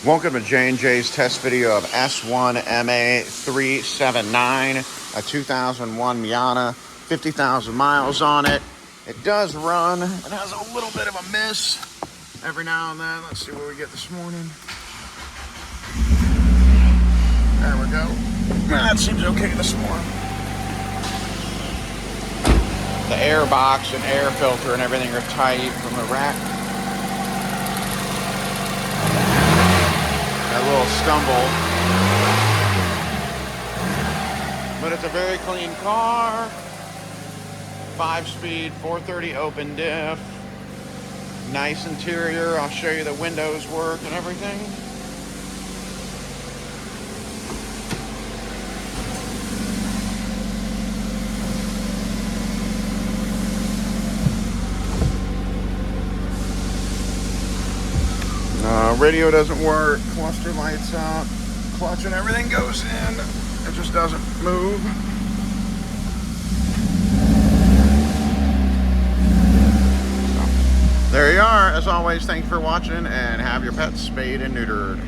Welcome to J&J's test video of S1MA379, a 2001 Miata, 50,000 miles on it. It does run. It has a little bit of a miss every now and then. Let's see what we get this morning. There we go. That seems okay this morning. The air box and air filter and everything are tight from the rack. A little stumble, but it's a very clean car. 5-speed, 430 open diff, nice interior. I'll show you the windows work and everything. Radio doesn't work, cluster lights out, clutch and everything goes in, it just doesn't move. So, there you are. As always, thanks for watching and have your pets spayed and neutered.